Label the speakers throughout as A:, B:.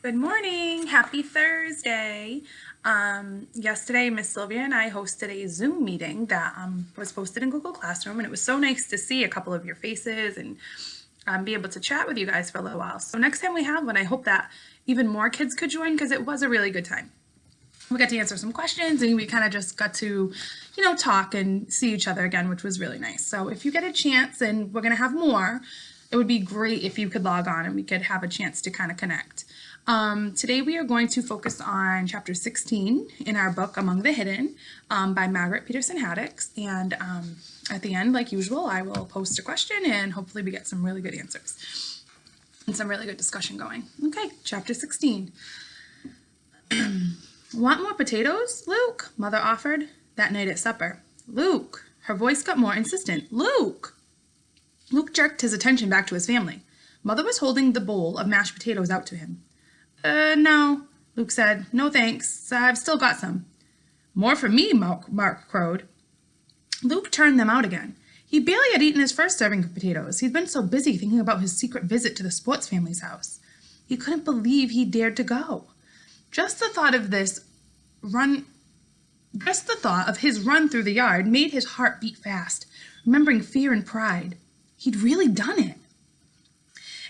A: Good morning. Happy Thursday. Yesterday, Miss Sylvia and I hosted a Zoom meeting that was posted in Google Classroom, and it was so nice to see a couple of your faces and be able to chat with you guys for a little while. So next time we have one, I hope that even more kids could join because it was a really good time. We got to answer some questions and we kind of just got to, talk and see each other again, which was really nice. So if you get a chance, and we're going to have more, it would be great if you could log on and we could have a chance to kind of connect. Today we are going to focus on chapter 16 in our book, Among the Hidden, by Margaret Peterson Haddix. And at the end, like usual, I will post a question and hopefully we get some really good answers and some really good discussion going. Okay, chapter 16. Want more potatoes, Luke? Mother offered that night at supper. Luke. Her voice got more insistent. Luke. Luke jerked his attention back to his family. Mother was holding the bowl of mashed potatoes out to him. No, Luke said. No thanks. I've still got some. More for me, Mark crowed. Luke turned them out again. He barely had eaten his first serving of potatoes. He''d been so busy thinking about his secret visit to the sports family's house. He couldn't believe he dared to go. Just the thought of his run through the yard made his heart beat fast, remembering fear and pride. He'd really done it.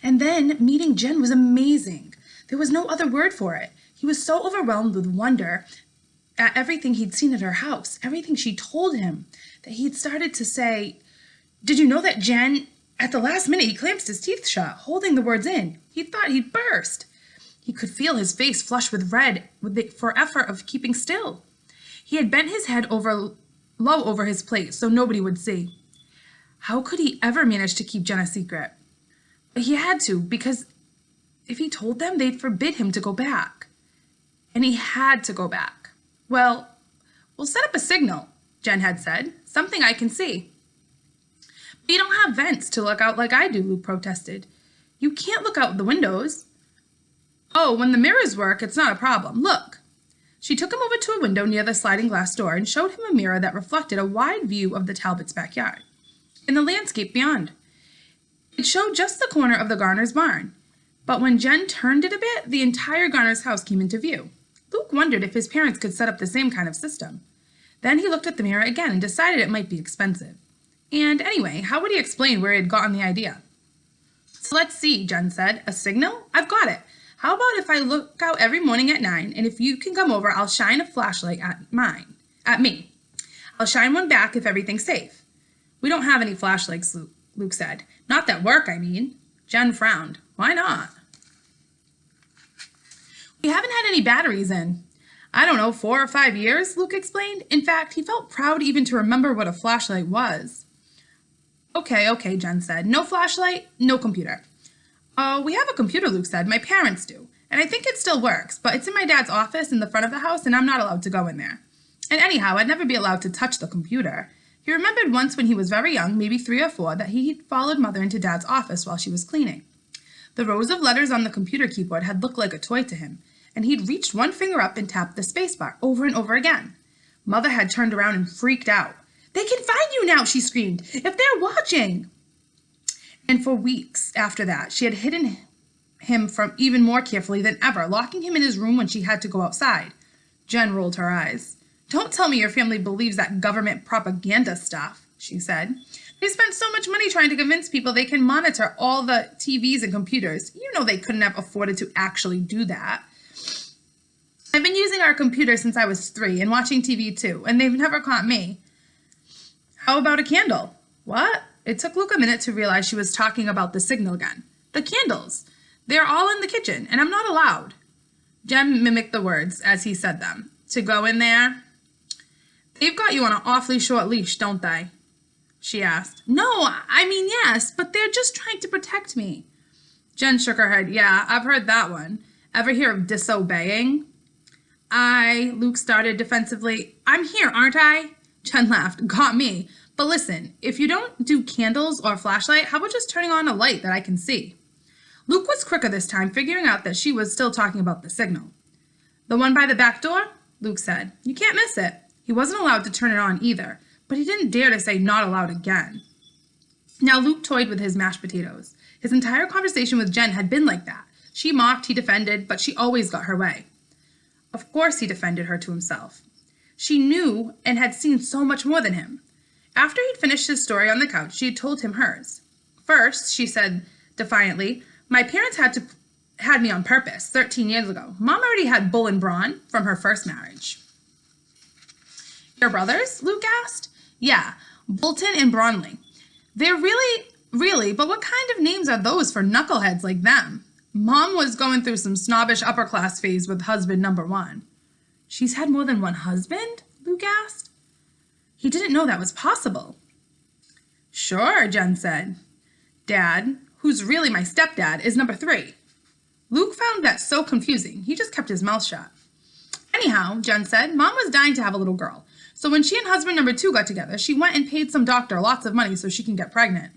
A: And then meeting Jen was amazing. There was no other word for it. He was so overwhelmed with wonder at everything he'd seen at her house, everything she told him, that he'd started to say, "Did you know that Jen?" At the last minute, he clenched his teeth shut, holding the words in. He thought he'd burst. He could feel his face flush with red for effort of keeping still. He had bent his head low over his plate so nobody would see. How could he ever manage to keep Jen a secret? But he had to, because if he told them, they'd forbid him to go back. And he had to go back. Well, we'll set up a signal, Jen had said. Something I can see. But you don't have vents to look out like I do, Luke protested. You can't look out the windows. Oh, when the mirrors work, it's not a problem. Look. She took him over to a window near the sliding glass door and showed him a mirror that reflected a wide view of the Talbots' backyard and the landscape beyond. It showed just the corner of the Garner's barn, but when Jen turned it a bit, the entire Garner's house came into view. Luke wondered if his parents could set up the same kind of system. Then he looked at the mirror again and decided it might be expensive. And anyway, how would he explain where he had gotten the idea? So let's see, Jen said. A signal? I've got it. How about if I look out every morning at 9, and if you can come over, I'll shine a flashlight at me. I'll shine one back if everything's safe. We don't have any flashlights, Luke said. Not that work, I mean. Jen frowned. Why not? We haven't had any batteries in, 4 or 5 years, Luke explained. In fact, he felt proud even to remember what a flashlight was. Okay, Jen said. No flashlight, no computer. Oh, we have a computer, Luke said. My parents do. And I think it still works, but it's in my dad's office in the front of the house, and I'm not allowed to go in there. And anyhow, I'd never be allowed to touch the computer. He remembered once when he was very young, maybe 3 or 4, that he followed Mother into Dad's office while she was cleaning. The rows of letters on the computer keyboard had looked like a toy to him, and he'd reached one finger up and tapped the spacebar over and over again. Mother had turned around and freaked out. "They can find you now," she screamed, "if they're watching." And for weeks after that, she had hidden him from even more carefully than ever, locking him in his room when she had to go outside. Jen rolled her eyes. "Don't tell me your family believes that government propaganda stuff," she said. "They spent so much money trying to convince people they can monitor all the TVs and computers. You know they couldn't have afforded to actually do that. I've been using our computer since I was 3 and watching TV too, and they've never caught me." "How about a candle?" "What?" It took Luke a minute to realize she was talking about the signal again. "The candles. They're all in the kitchen, and I'm not allowed." Jen mimicked the words as he said them. "To go in there?" "They've got you on an awfully short leash, don't they?" she asked. "No, yes, but they're just trying to protect me." Jen shook her head. "Yeah, I've heard that one. Ever hear of disobeying?" Luke started defensively. "I'm here, aren't I?" Jen laughed. "Got me. But listen, if you don't do candles or flashlight, how about just turning on a light that I can see?" Luke was quicker this time, figuring out that she was still talking about the signal. "The one by the back door?" Luke said. "You can't miss it." He wasn't allowed to turn it on either, but he didn't dare to say not allowed again. Now Luke toyed with his mashed potatoes. His entire conversation with Jen had been like that. She mocked, he defended, but she always got her way. Of course he defended her to himself. She knew and had seen so much more than him. After he'd finished his story on the couch, she had told him hers. First, she said defiantly, my parents had me on purpose 13 years ago. Mom already had Bull and Brawn from her first marriage. Your brothers? Luke asked. Yeah, Bolton and Braunley. They're really, but what kind of names are those for knuckleheads like them? Mom was going through some snobbish upper-class phase with husband number one. She's had more than one husband? Luke asked. He didn't know that was possible. Sure, Jen said. Dad, who's really my stepdad, is number 3. Luke found that so confusing, he just kept his mouth shut. Anyhow, Jen said, Mom was dying to have a little girl. So when she and husband number 2 got together, she went and paid some doctor lots of money so she can get pregnant.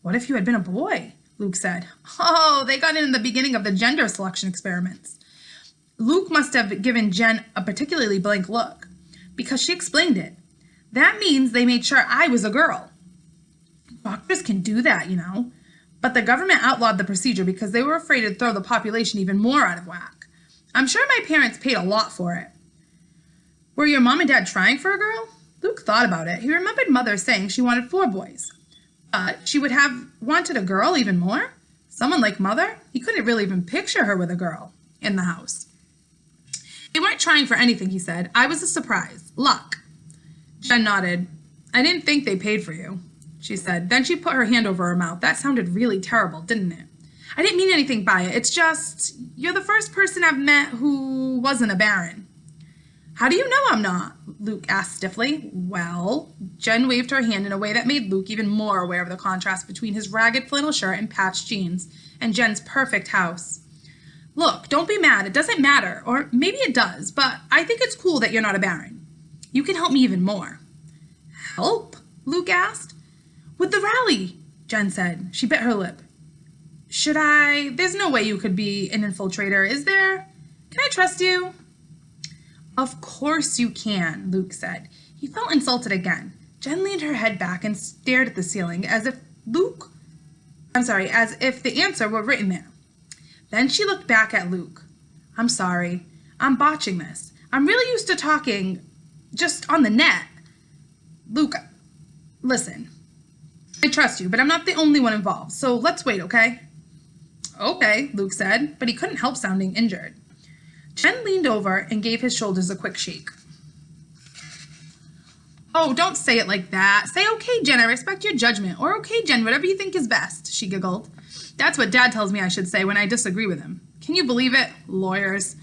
A: What if you had been a boy? Luke said. Oh, they got in the beginning of the gender selection experiments. Luke must have given Jen a particularly blank look, because she explained it. That means they made sure I was a girl. Doctors can do that, you know. But the government outlawed the procedure because they were afraid it'd throw the population even more out of whack. I'm sure my parents paid a lot for it. Were your mom and dad trying for a girl? Luke thought about it. He remembered Mother saying she wanted 4 boys. But she would have wanted a girl even more? Someone like Mother? He couldn't really even picture her with a girl in the house. They weren't trying for anything, he said. I was a surprise. Luck. Jen nodded. I didn't think they paid for you, she said. Then she put her hand over her mouth. That sounded really terrible, didn't it? I didn't mean anything by it. It's just, you're the first person I've met who wasn't a baron. How do you know I'm not? Luke asked stiffly. Well, Jen waved her hand in a way that made Luke even more aware of the contrast between his ragged flannel shirt and patched jeans and Jen's perfect house. Look, don't be mad. It doesn't matter. Or maybe it does, but I think it's cool that you're not a baron. You can help me even more. Help? Luke asked. With the rally, Jen said. She bit her lip. Should I? There's no way you could be an infiltrator, is there? Can I trust you? Of course you can, Luke said. He felt insulted again. Jen leaned her head back and stared at the ceiling as if the answer were written there. Then she looked back at Luke. I'm sorry. I'm botching this. I'm really used to talking just on the net. Luke, listen. I trust you, but I'm not the only one involved, so let's wait, okay? Okay, Luke said, but he couldn't help sounding injured. Jen leaned over and gave his shoulders a quick shake. Oh, don't say it like that. Say, okay, Jen, I respect your judgment. Or, okay, Jen, whatever you think is best, she giggled. That's what Dad tells me I should say when I disagree with him. Can you believe it? Lawyers.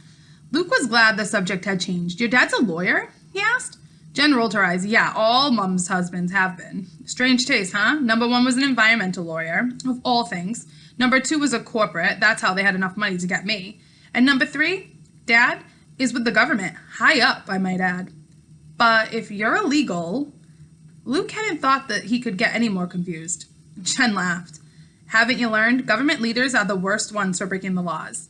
A: Luke was glad the subject had changed. Your dad's a lawyer? He asked. Jen rolled her eyes. Yeah, all Mom's husbands have been. Strange taste, huh? Number 1 was an environmental lawyer, of all things. Number 2 was a corporate. That's how they had enough money to get me. And number 3, Dad, is with the government. High up, I might add. But if you're illegal... Luke hadn't thought that he could get any more confused. Jen laughed. Haven't you learned? Government leaders are the worst ones for breaking the laws.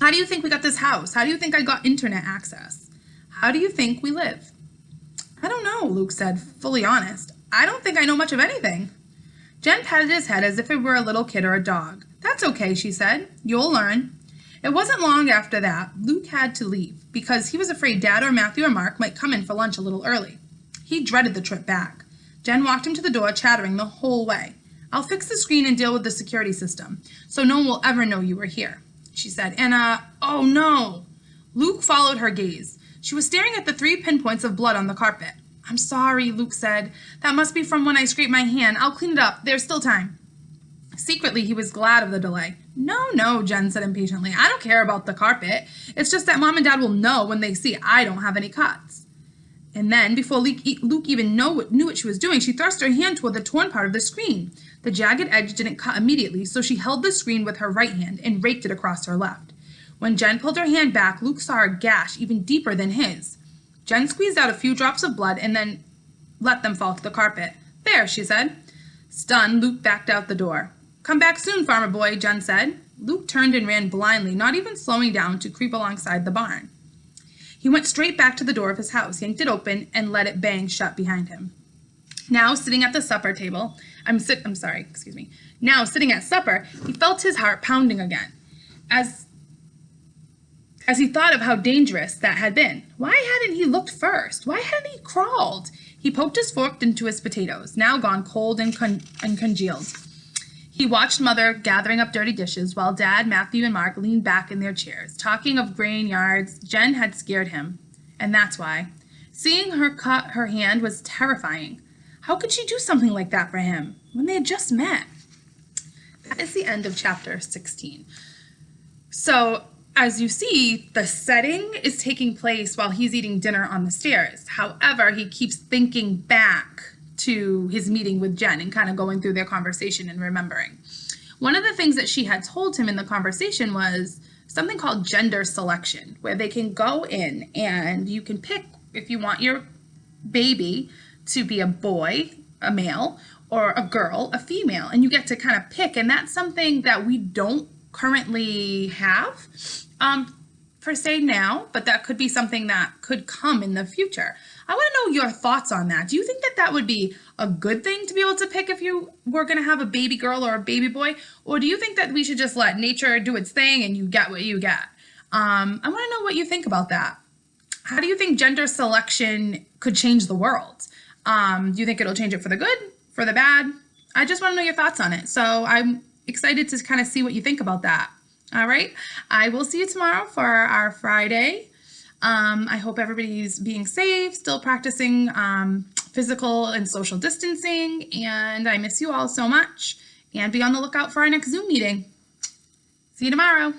A: How do you think we got this house? How do you think I got internet access? How do you think we live? I don't know, Luke said, fully honest. I don't think I know much of anything. Jen patted his head as if it were a little kid or a dog. That's okay, she said. You'll learn. It wasn't long after that Luke had to leave because he was afraid Dad or Matthew or Mark might come in for lunch a little early. He dreaded the trip back. Jen walked him to the door, chattering the whole way. I'll fix the screen and deal with the security system, so no one will ever know you were here, she said. And, oh no. Luke followed her gaze. She was staring at the 3 pinpoints of blood on the carpet. I'm sorry, Luke said. That must be from when I scraped my hand. I'll clean it up. There's still time. Secretly, he was glad of the delay. No, Jen said impatiently. I don't care about the carpet. It's just that Mom and Dad will know when they see I don't have any cuts. And then, before Luke even knew what she was doing, she thrust her hand toward the torn part of the screen. The jagged edge didn't cut immediately, so she held the screen with her right hand and raked it across her left. When Jen pulled her hand back, Luke saw a gash even deeper than his. Jen squeezed out a few drops of blood and then let them fall to the carpet. There, she said. Stunned, Luke backed out the door. Come back soon, farmer boy, Jen said. Luke turned and ran blindly, not even slowing down to creep alongside the barn. He went straight back to the door of his house, yanked it open, and let it bang shut behind him. Now, sitting at supper, he felt his heart pounding again. as he thought of how dangerous that had been. Why hadn't he looked first? Why hadn't he crawled? He poked his fork into his potatoes, now gone cold and congealed. He watched Mother gathering up dirty dishes while Dad, Matthew, and Mark leaned back in their chairs. Talking of grain yards, Jen had scared him, and that's why. Seeing her cut her hand was terrifying. How could she do something like that for him when they had just met? That is the end of chapter 16. So, as you see, the setting is taking place while he's eating dinner on the stairs. However, he keeps thinking back to his meeting with Jen and kind of going through their conversation and remembering. One of the things that she had told him in the conversation was something called gender selection, where they can go in and you can pick if you want your baby to be a boy, a male, or a girl, a female, and you get to kind of pick. And that's something that we don't currently have per se now, but that could be something that could come in the future. I want to know your thoughts on that. Do you think that that would be a good thing to be able to pick if you were going to have a baby girl or a baby boy? Or do you think that we should just let nature do its thing and you get what you get? I want to know what you think about that. How do you think gender selection could change the world? Do you think it'll change it for the good, for the bad? I just want to know your thoughts on it. So I'm excited to kind of see what you think about that. All right. I will see you tomorrow for our Friday. I hope everybody's being safe, still practicing physical and social distancing, and I miss you all so much. And be on the lookout for our next Zoom meeting. See you tomorrow.